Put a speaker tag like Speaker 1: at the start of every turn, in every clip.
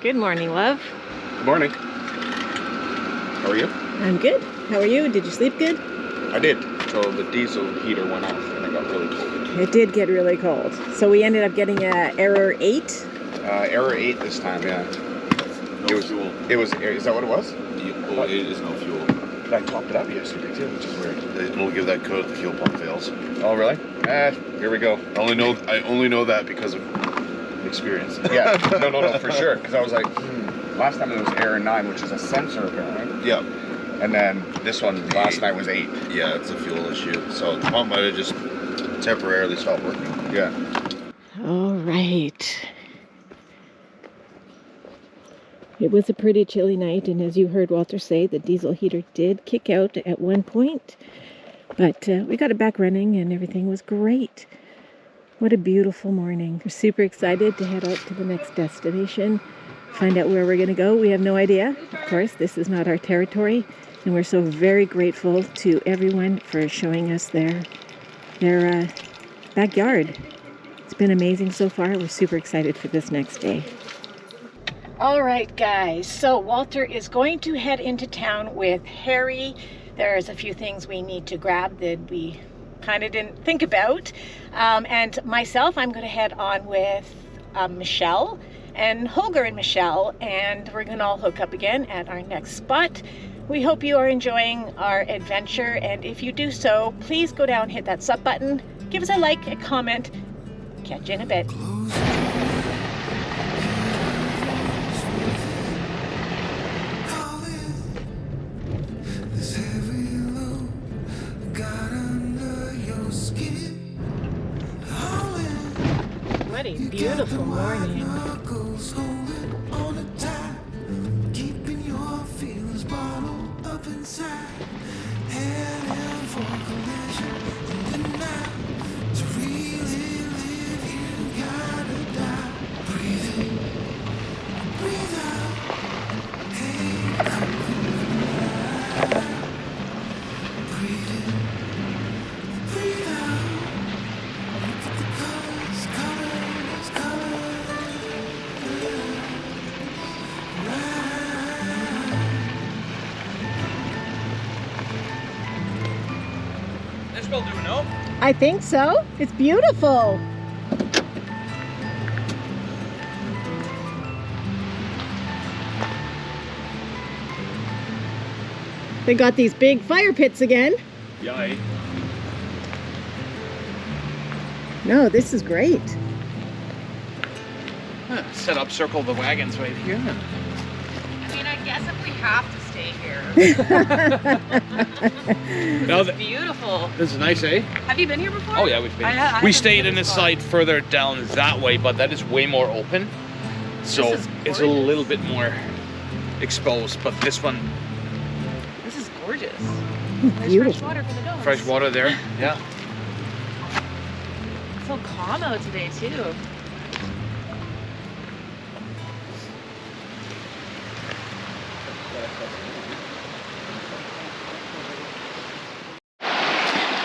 Speaker 1: Good morning, love.
Speaker 2: Good morning. How are you?
Speaker 1: I'm good. How are you? Did you sleep good?
Speaker 2: I did. So the diesel heater went off and it got really cold.
Speaker 1: It did get really cold. So we ended up getting error 8.
Speaker 2: Error 8 this time, yeah.
Speaker 3: No fuel.
Speaker 2: It was, is that what it was?
Speaker 3: It is no fuel.
Speaker 2: I topped it up yesterday too, which is weird.
Speaker 3: They don't give that code if the fuel pump fails.
Speaker 2: Oh, really? Here we go.
Speaker 3: I only know that because of experience.
Speaker 2: Yeah, no, for sure. Because I was like, last time it was error 9, which is a sensor apparently.
Speaker 3: Yeah.
Speaker 2: And then this one last night was 8.
Speaker 3: Yeah, it's a fuel issue. So the pump might have just temporarily stopped working.
Speaker 2: Yeah.
Speaker 1: All right. It was a pretty chilly night, and as you heard Walter say, the diesel heater did kick out at one point. But we got it back running, and everything was great. What a beautiful morning. We're super excited to head out to the next destination, find out where we're going to go. We have no idea. Of course, this is not our territory, and we're so very grateful to everyone for showing us their backyard. It's been amazing so far. We're super excited for this next day. All right, guys, so Walter is going to head into town with Harry. There's a few things we need to grab that we kind of didn't think about. And myself, I'm going to head on with Michelle and Holger and Michelle, and we're going to all hook up again at our next spot. We hope you are enjoying our adventure, and if you do so, please go down, hit that sub button, give us a like, a comment. Catch you in a bit. What a beautiful morning. I think so. It's beautiful. They got these big fire pits again.
Speaker 3: Yay.
Speaker 1: No, this is great.
Speaker 4: Set up, circle the wagons right here.
Speaker 5: I mean, I guess if we have to stay here.
Speaker 4: No,
Speaker 5: It's beautiful.
Speaker 4: this is nice, eh?
Speaker 5: Have you been here before?
Speaker 4: Oh yeah, we've been.
Speaker 5: I
Speaker 4: We
Speaker 5: haven't
Speaker 4: stayed
Speaker 5: been
Speaker 4: in the
Speaker 5: this
Speaker 4: side further down that way, but that is way more open. So
Speaker 5: This is
Speaker 4: it's a
Speaker 5: gorgeous.
Speaker 4: little bit more exposed, but this one,
Speaker 5: This is gorgeous. There's fresh
Speaker 1: Beautiful.
Speaker 5: water for the dogs.
Speaker 4: fresh water there. Yeah.
Speaker 5: It's so calm out today too.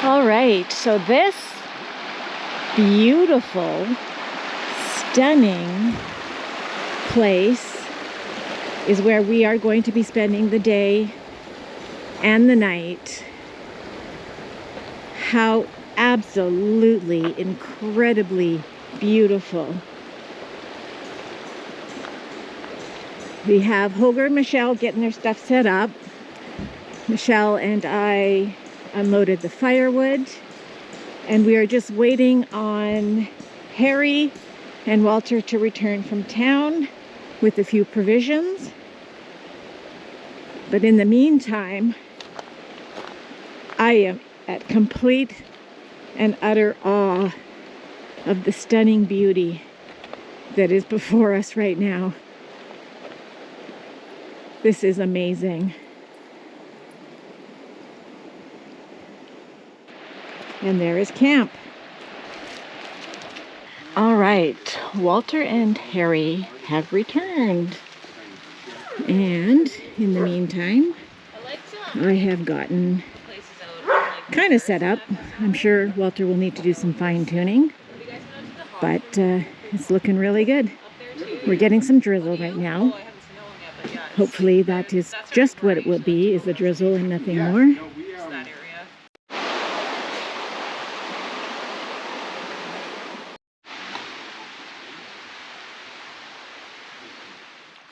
Speaker 1: All right, so this beautiful, stunning place is where we are going to be spending the day and the night. How absolutely incredibly beautiful. We have Holger and Michelle getting their stuff set up. Michelle and I unloaded the firewood, and we are just waiting on Harry and Walter to return from town with a few provisions. But in the meantime, I am at complete and utter awe of the stunning beauty that is before us right now. This is amazing. And there is camp. All right, Walter and Harry have returned. And in the meantime, I have gotten kind of set up. I'm sure Walter will need to do some fine tuning, but it's looking really good. We're getting some drizzle right now. Hopefully that is just what it will be, is the drizzle and nothing more.
Speaker 5: That area.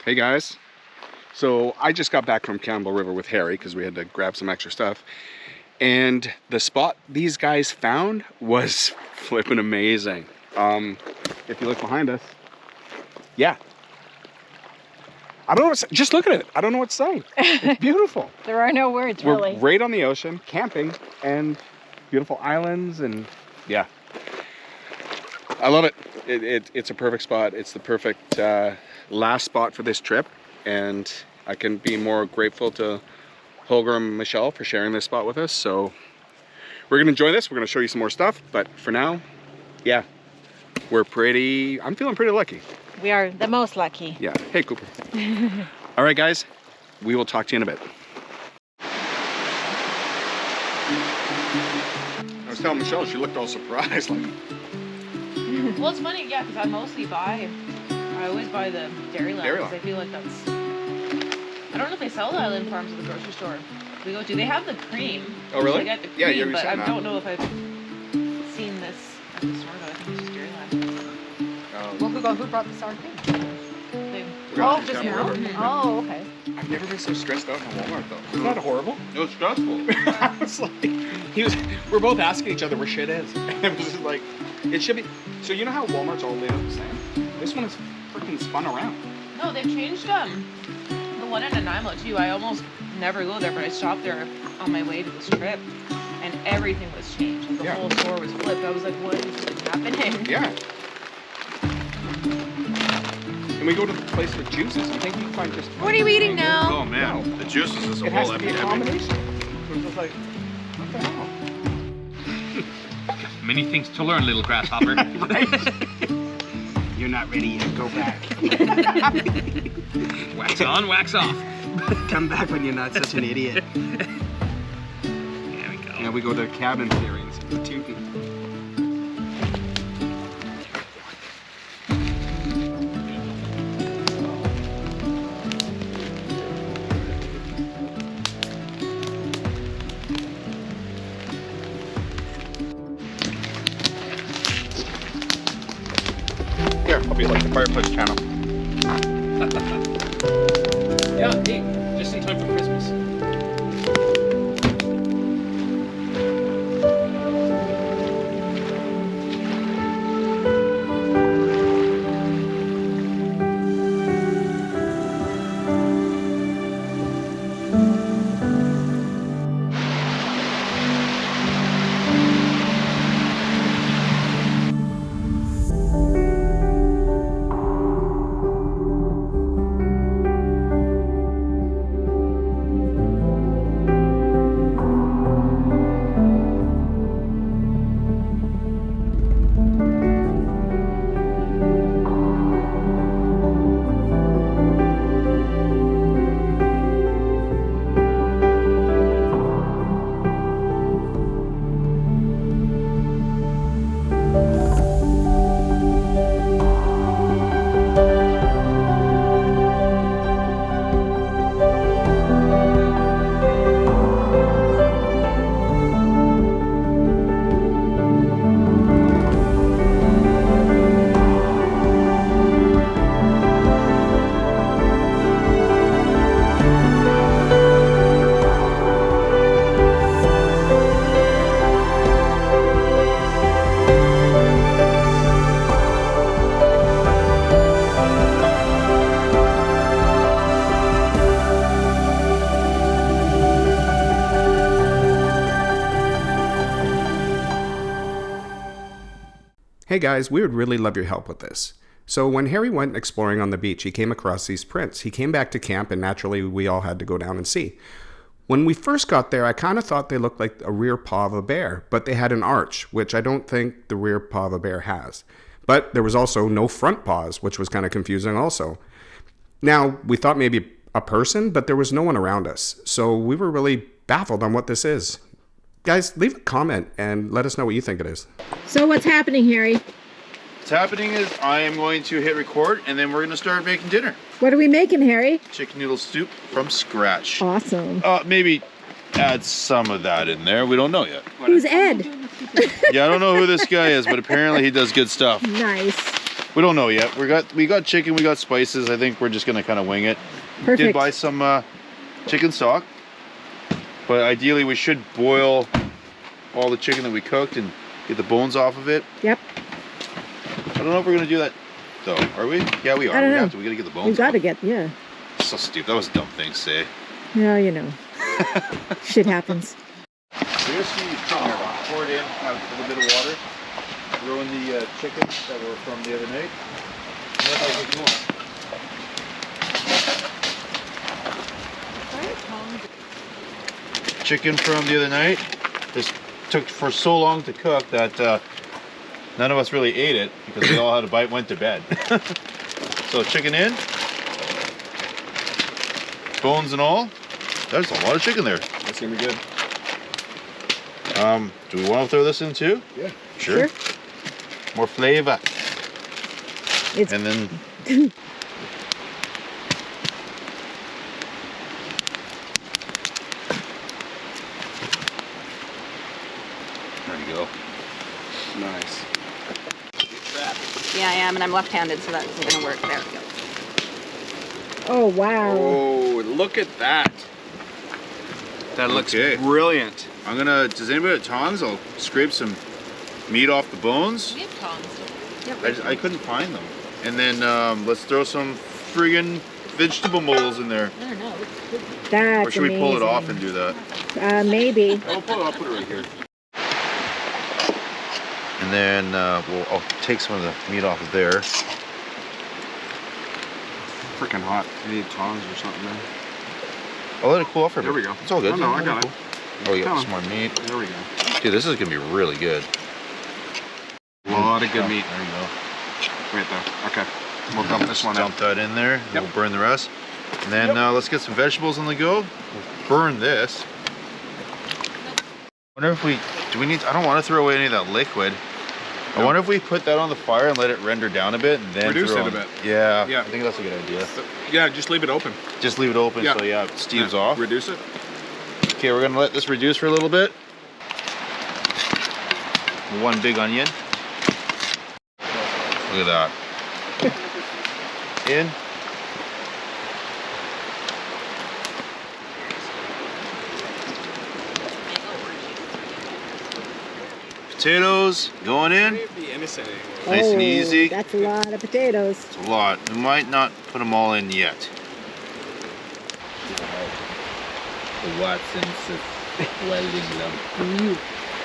Speaker 2: Hey guys, so I just got back from Campbell River with Harry because we had to grab some extra stuff, and the spot these guys found was flipping amazing. If you look behind us, yeah, I don't know what's, just look at it. I don't know what to say. It's beautiful.
Speaker 1: There are no words,
Speaker 2: We're
Speaker 1: really.
Speaker 2: right on the ocean, camping, and beautiful islands, and yeah, I love it. It's a perfect spot. It's the perfect last spot for this trip, and I can be more grateful to Holger and Michelle for sharing this spot with us. So we're gonna enjoy this. We're gonna show you some more stuff, but for now, yeah, I'm feeling pretty lucky.
Speaker 1: We are the most lucky.
Speaker 2: Yeah. Hey, Cooper. All right, guys, we will talk to you in a bit. I was telling Michelle, she looked all surprised, like.
Speaker 5: Well, it's funny, yeah, because I always buy the Dairyland. Because I feel like that's. I don't know if they sell the Island Farms at the grocery store. We go to. They have the cream.
Speaker 2: Oh, really?
Speaker 5: I get the cream,
Speaker 2: Yeah, you already
Speaker 5: but
Speaker 2: said
Speaker 5: I
Speaker 2: that.
Speaker 5: don't know if I've seen this at the store. Though. I think it's just Dairyland.
Speaker 1: Well, who brought the sour cream?
Speaker 5: They,
Speaker 2: Oh,
Speaker 1: just
Speaker 2: now?
Speaker 1: Oh, okay.
Speaker 2: I've never been so stressed out in a Walmart though. Isn't that horrible?
Speaker 3: It was stressful.
Speaker 2: I was like, we're both asking each other where shit is. And it was just like, it should be. So you know how Walmart's all laid out the same? This one is freaking spun around.
Speaker 5: no, they've changed the one in Nanaimo too. I almost never go there, but I stopped there on my way to this trip, and everything was changed. Like, the whole store was flipped. I was like, what is happening?
Speaker 2: Yeah. And we go to the place with juices. You think you can find just.
Speaker 5: What are you eating now?
Speaker 3: Oh man, the juices is a
Speaker 2: It has
Speaker 3: whole
Speaker 2: to be a
Speaker 3: epidemic.
Speaker 2: combination. So it's just like, what the hell?
Speaker 4: Many things to learn, little grasshopper.
Speaker 6: You're not ready yet. Go back.
Speaker 4: Wax on, wax off.
Speaker 6: Come back when you're not such an idiot.
Speaker 4: There we go.
Speaker 2: Yeah, we go to cabin theory and some tooting.
Speaker 3: Here, I'll be like the fireplace channel.
Speaker 4: Yeah, hey, just in time for Christmas.
Speaker 7: Hey guys, we would really love your help with this. So when Harry went exploring on the beach, he came across these prints. He came back to camp and naturally we all had to go down and see. When we first got there, I kind of thought they looked like a rear paw of a bear, but they had an arch, which I don't think the rear paw of a bear has. But there was also no front paws, which was kind of confusing also. Now, we thought maybe a person, but there was no one around us. So we were really baffled on what this is. Guys, leave a comment and let us know what you think it is.
Speaker 1: So what's happening, Harry?
Speaker 3: happening is I am going to hit record and then we're going to start making dinner.
Speaker 1: What are we making, Harry?
Speaker 3: Chicken noodle soup from scratch.
Speaker 1: Awesome.
Speaker 3: Maybe add some of that in there. We don't know yet.
Speaker 1: Who's Ed?
Speaker 3: Yeah, I don't know who this guy is, but apparently he does good stuff.
Speaker 1: Nice.
Speaker 3: We don't know yet. We got chicken, we got spices. I think we're just going to kind of wing it.
Speaker 1: Perfect.
Speaker 3: Did buy some chicken stock, but ideally we should boil all the chicken that we cooked and get the bones off of it.
Speaker 1: Yep.
Speaker 3: I don't know if we're gonna do that though. Are we? Yeah, we are.
Speaker 1: I don't
Speaker 3: We
Speaker 1: know.
Speaker 3: have to. We gotta get the bones.
Speaker 1: We got to
Speaker 3: off.
Speaker 1: get, yeah.
Speaker 3: So stupid. That was a dumb thing to say.
Speaker 1: Yeah, you know. Shit happens.
Speaker 3: So just pour it in, have a little bit of water, throw in the chicken that were from the other night, and then I'll get going. Chicken from the other night. This took for so long to cook that none of us really ate it because we all had a bite, went to bed. So chicken in, bones and all. There's a lot of chicken there.
Speaker 2: That's gonna be good.
Speaker 3: Do we want to throw this in too?
Speaker 2: Yeah.
Speaker 3: Sure. More flavor.
Speaker 1: It's
Speaker 3: And then there you go.
Speaker 2: Nice.
Speaker 8: Yeah, I am, and I'm left-handed, so that isn't gonna work. There we go.
Speaker 1: Oh, wow.
Speaker 2: Oh, look at that. That looks
Speaker 3: Okay.
Speaker 2: brilliant.
Speaker 3: I'm gonna. Does anybody have tongs? I'll scrape some meat off the bones.
Speaker 5: We have tongs.
Speaker 3: I couldn't find them. And then let's throw some friggin' vegetable moles in there.
Speaker 5: I don't know.
Speaker 1: That's
Speaker 3: Or should we pull it
Speaker 1: amazing.
Speaker 3: off and do that?
Speaker 1: Maybe.
Speaker 2: I'll put it right here.
Speaker 3: And then I'll take some of the meat off of there.
Speaker 2: Freaking hot. You need tongs or something, man.
Speaker 3: I'll let it cool off for a
Speaker 2: There
Speaker 3: bit.
Speaker 2: we go.
Speaker 3: It's all good.
Speaker 2: Oh, no, I got it.
Speaker 3: Oh, yeah,
Speaker 2: Come on.
Speaker 3: some more meat.
Speaker 2: There we go.
Speaker 3: Dude, this is gonna be really good.
Speaker 2: A lot of good meat
Speaker 3: There you go.
Speaker 2: right there. Okay. We'll dump this one out.
Speaker 3: Dump that in there.
Speaker 2: Yep.
Speaker 3: We'll burn the rest. And then let's get some vegetables on the go. We'll burn this. Wonder if we I don't want to throw away any of that liquid. I wonder if we put that on the fire and let it render down a bit and then
Speaker 2: Reduce
Speaker 3: throw
Speaker 2: it a
Speaker 3: on-
Speaker 2: bit.
Speaker 3: Yeah,
Speaker 2: Yeah.
Speaker 3: I think that's a good idea.
Speaker 2: Yeah, just leave it open.
Speaker 3: Just leave it open
Speaker 2: Yeah.
Speaker 3: so it steams
Speaker 2: Yeah.
Speaker 3: off.
Speaker 2: Reduce it.
Speaker 3: Okay, we're gonna let this reduce for a little bit. One big onion. Look at that. In. Potatoes going in. Nice and easy.
Speaker 1: That's a lot of potatoes.
Speaker 3: It's a lot. We might not put them all in yet.
Speaker 4: The Watsons is welding them.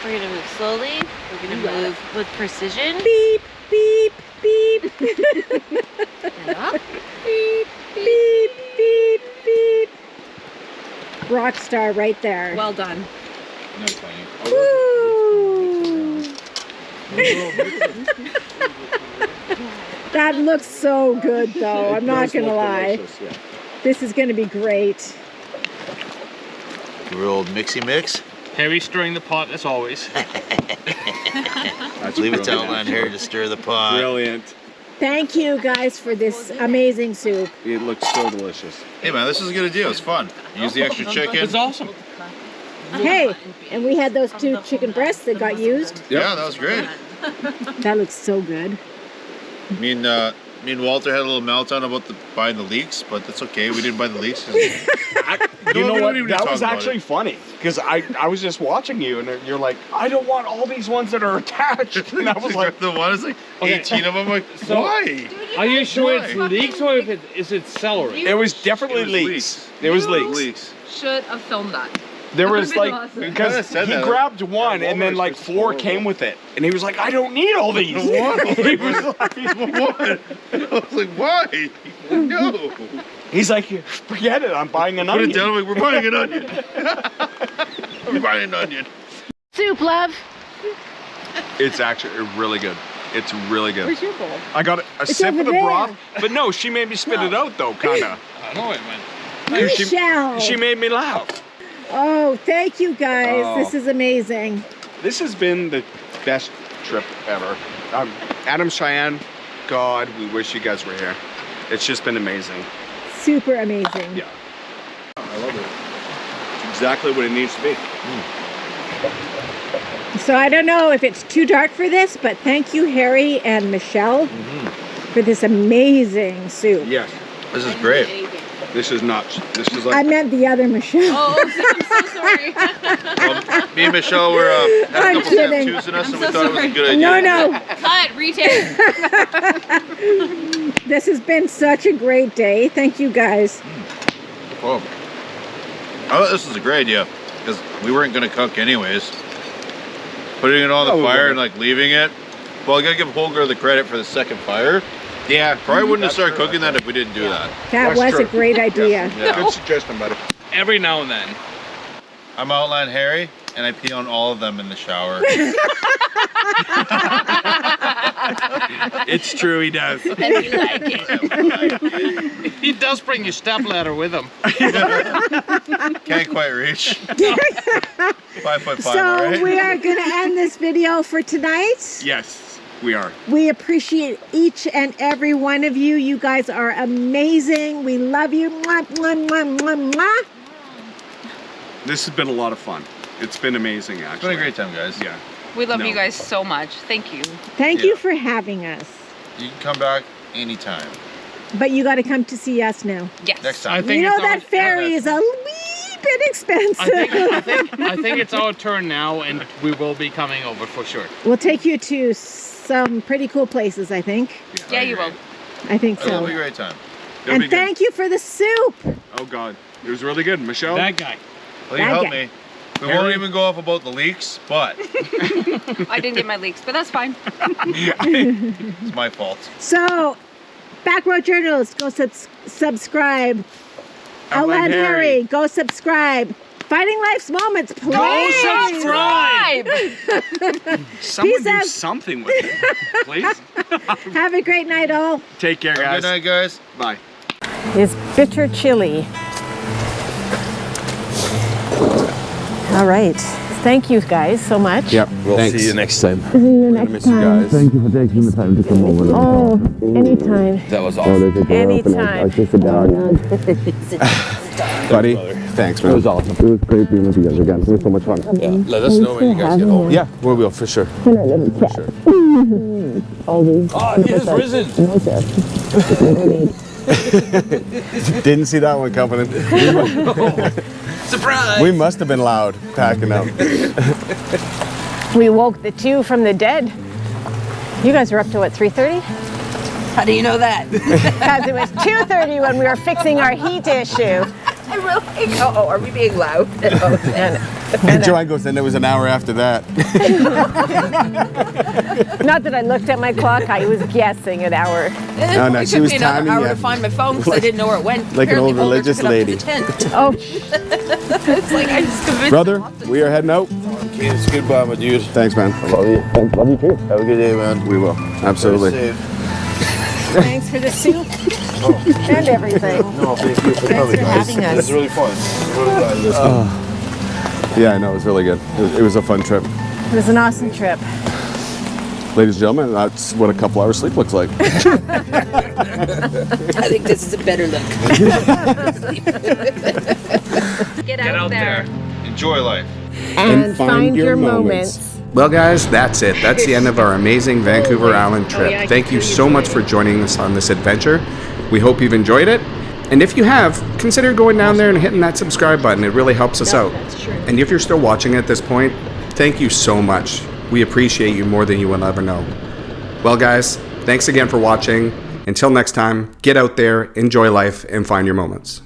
Speaker 8: We're gonna move slowly. We're gonna move with precision.
Speaker 1: Beep, beep, beep.
Speaker 8: And up.
Speaker 1: Beep, beep, beep, beep. Rock star right there.
Speaker 8: Well done.
Speaker 4: No, thank
Speaker 1: Woo! That looks so good though, I'm not gonna lie. This is gonna be great.
Speaker 3: Your old mixy mix.
Speaker 4: Harry stirring the pot as always.
Speaker 3: Leave it to Outland Harry to stir the pot.
Speaker 2: Brilliant.
Speaker 1: Thank you guys for this amazing soup.
Speaker 2: It looks so delicious.
Speaker 3: Hey man, this is a good idea. It's fun. Use the extra chicken.
Speaker 4: It's awesome.
Speaker 1: Hey, and we had those 2 chicken breasts that got used.
Speaker 3: Yeah, that was great.
Speaker 1: That looks so good.
Speaker 3: Me and Walter had a little meltdown about buying the leeks, but that's okay. We didn't buy the leeks. 'Cause
Speaker 2: You know
Speaker 3: we
Speaker 2: what?
Speaker 3: don't even
Speaker 2: That
Speaker 3: talk
Speaker 2: was
Speaker 3: about
Speaker 2: actually
Speaker 3: it.
Speaker 2: funny because I was just watching you and you're like, I don't want all these ones that are attached. And I was like,
Speaker 3: the one is like
Speaker 4: Okay.
Speaker 3: 18 of them. I'm like,
Speaker 4: So-
Speaker 3: why?
Speaker 4: Are you sure
Speaker 3: Why?
Speaker 4: it's leeks or if is it celery?
Speaker 2: it was definitely
Speaker 3: It was
Speaker 2: leaks. It was leaks.
Speaker 3: Leeks.
Speaker 5: Should have filmed that.
Speaker 2: There was
Speaker 5: That would've
Speaker 2: like
Speaker 5: been awesome.
Speaker 2: because
Speaker 3: Kinda said
Speaker 2: he
Speaker 3: that.
Speaker 2: grabbed one
Speaker 3: Yeah,
Speaker 2: and then
Speaker 3: Walmart's
Speaker 2: like
Speaker 3: just
Speaker 2: 4
Speaker 3: horrible.
Speaker 2: came with it, and he was like, I don't need all these. He was like,
Speaker 3: What? I was like, why? No.
Speaker 2: he's like, forget it. I'm buying an
Speaker 3: Put
Speaker 2: onion.
Speaker 3: it down. Like, we're buying an onion. We're buying an onion.
Speaker 1: Soup, love.
Speaker 2: It's actually really good. It's really good.
Speaker 1: Where's your bowl?
Speaker 2: I got a
Speaker 1: It's
Speaker 2: sip
Speaker 1: over
Speaker 2: of the
Speaker 1: there.
Speaker 2: broth, but no, she made me spit it out though, kinda.
Speaker 4: I know it went.
Speaker 1: Michelle.
Speaker 2: She made me laugh.
Speaker 1: Oh, thank you guys.
Speaker 2: Oh.
Speaker 1: This is amazing.
Speaker 2: This has been the best trip ever. Adam, Cheyenne, God, we wish you guys were here. It's just been amazing.
Speaker 1: Super amazing.
Speaker 2: Yeah. I love it. It's exactly what it needs to be.
Speaker 1: So I don't know if it's too dark for this, but thank you, Harry and Michelle, for this amazing soup.
Speaker 2: Yes.
Speaker 3: This is great.
Speaker 2: This is nuts. This is
Speaker 1: I
Speaker 2: like...
Speaker 1: meant the other Michelle.
Speaker 5: Oh, I'm so sorry.
Speaker 3: Me and Michelle were had a
Speaker 1: I'm
Speaker 3: couple
Speaker 1: kidding.
Speaker 3: tattoos in us, and we
Speaker 5: so
Speaker 3: thought it was a
Speaker 5: sorry.
Speaker 3: good idea.
Speaker 1: No.
Speaker 5: Cut, retake.
Speaker 1: This has been such a great day. Thank you, guys.
Speaker 3: Whoa. I thought this was a great idea because we weren't going to cook anyways. Putting it on the fire and like leaving it. Well, I gotta give Holger the credit for the second fire.
Speaker 2: Yeah.
Speaker 3: Probably wouldn't have started cooking that if we didn't do that.
Speaker 1: That
Speaker 2: That's
Speaker 1: was
Speaker 2: true.
Speaker 1: a great idea.
Speaker 3: Yeah.
Speaker 2: Good suggestion, buddy.
Speaker 4: Every now and then.
Speaker 3: I'm Outland Harry, and I pee on all of them in the shower.
Speaker 2: It's true, he does.
Speaker 5: And you like it.
Speaker 4: He does bring your step ladder with him.
Speaker 3: Can't quite reach. 5'5",
Speaker 1: So
Speaker 3: all right?
Speaker 1: we are going to end this video for tonight.
Speaker 2: Yes, we are.
Speaker 1: We appreciate each and every one of you. You guys are amazing. We love you. Mwah, mwah, mwah, mwah, mwah.
Speaker 2: This has been a lot of fun. It's been amazing, actually.
Speaker 3: It's been a great time, guys.
Speaker 2: Yeah.
Speaker 5: We love
Speaker 2: No.
Speaker 5: you guys so much. Thank you.
Speaker 1: Thank
Speaker 3: Yeah.
Speaker 1: you for having us.
Speaker 3: You can come back anytime.
Speaker 1: But you got to come to see us now.
Speaker 5: Yes.
Speaker 3: Next
Speaker 4: I
Speaker 3: time.
Speaker 4: think
Speaker 1: You know
Speaker 4: it's
Speaker 1: that ferry is a wee bit expensive.
Speaker 4: I think it's our turn now, and we will be coming over for sure.
Speaker 1: We'll take you to some pretty cool places, I think.
Speaker 5: Yeah, you will.
Speaker 1: I think
Speaker 3: It'll
Speaker 1: so.
Speaker 3: be a great time.
Speaker 2: It'll be
Speaker 1: And
Speaker 2: good.
Speaker 1: thank you for the soup.
Speaker 2: Oh, God. It was really good. Michelle?
Speaker 4: That guy.
Speaker 3: Well, you
Speaker 1: Bad
Speaker 3: helped
Speaker 1: guy.
Speaker 3: me. We won't even go off about the leaks, but
Speaker 5: I didn't get my leaks, but that's fine.
Speaker 3: it's my fault.
Speaker 1: So, Backroad Journals, go subscribe. Outland Harry, go subscribe. Fighting Life's Moments, please.
Speaker 4: Go subscribe!
Speaker 2: Someone
Speaker 1: Peace
Speaker 2: do
Speaker 1: out.
Speaker 2: something with it, please.
Speaker 1: Have a great night, all.
Speaker 2: Take care,
Speaker 3: Have a
Speaker 2: guys.
Speaker 3: good night, guys.
Speaker 2: Bye.
Speaker 1: Is bitter chili. All right. Thank you guys so much.
Speaker 7: Yep.
Speaker 9: We'll see you next time.
Speaker 1: See you next time.
Speaker 9: Thank you for taking the time to come over.
Speaker 1: Oh, anytime.
Speaker 9: That was awesome.
Speaker 1: Anytime.
Speaker 7: Buddy, thanks, man.
Speaker 9: It was awesome.
Speaker 6: It was great being with you guys again. It was so much fun.
Speaker 9: Yeah. Let us know when you guys get home.
Speaker 7: Yeah, we will, for sure.
Speaker 9: For sure. Oh, he has risen.
Speaker 7: Didn't see that one coming.
Speaker 4: Surprise!
Speaker 7: We must have been loud packing up.
Speaker 1: We woke the two from the dead. You guys were up to what, 3:30?
Speaker 8: How do you know that?
Speaker 1: Because it was 2:30 when we were fixing our heat issue.
Speaker 8: I really. Oh, are we being loud?
Speaker 7: And Joanne goes, and it was an hour after that.
Speaker 1: Not that I looked at my clock, I was guessing an hour.
Speaker 7: No, no,
Speaker 8: It
Speaker 7: she
Speaker 8: took
Speaker 7: was
Speaker 8: me another
Speaker 7: timing
Speaker 8: hour
Speaker 7: you.
Speaker 8: to find my phone because I didn't know where it went.
Speaker 7: Like an
Speaker 8: Apparently
Speaker 7: old
Speaker 8: Holger
Speaker 7: religious
Speaker 8: took it up to
Speaker 7: lady.
Speaker 8: the tent.
Speaker 1: Oh,
Speaker 8: It's like I just convinced
Speaker 7: Brother,
Speaker 8: him not to.
Speaker 7: we are heading out.
Speaker 9: It's goodbye, my dude.
Speaker 7: Thanks, man.
Speaker 9: Love you. Love you too. Have a good day, man.
Speaker 7: We will. Absolutely.
Speaker 9: Stay safe.
Speaker 1: thanks for the soup and everything.
Speaker 9: No, thank you for coming,
Speaker 1: for
Speaker 9: guys.
Speaker 1: having us.
Speaker 9: It's really fun. Really fun.
Speaker 7: Yeah, I know. It was really good. It was a fun trip.
Speaker 1: It was an awesome trip.
Speaker 7: Ladies and gentlemen, that's what a couple hours sleep looks like.
Speaker 8: I think this is a better look.
Speaker 5: Get
Speaker 4: Get out there.
Speaker 3: Enjoy life.
Speaker 1: And find your moments.
Speaker 7: Well, guys, that's it. That's the end of our amazing Vancouver Island trip.
Speaker 1: yeah, I
Speaker 7: Thank
Speaker 1: can
Speaker 7: you
Speaker 1: hear you
Speaker 7: so much for joining us on this adventure. We hope you've enjoyed it. And if you have, consider going down there and hitting that subscribe button. It really helps us out.
Speaker 1: That's true.
Speaker 7: And if you're still watching at this point, thank you so much. We appreciate you more than you will ever know. Well, guys, thanks again for watching. Until next time, get out there, enjoy life, and find your moments.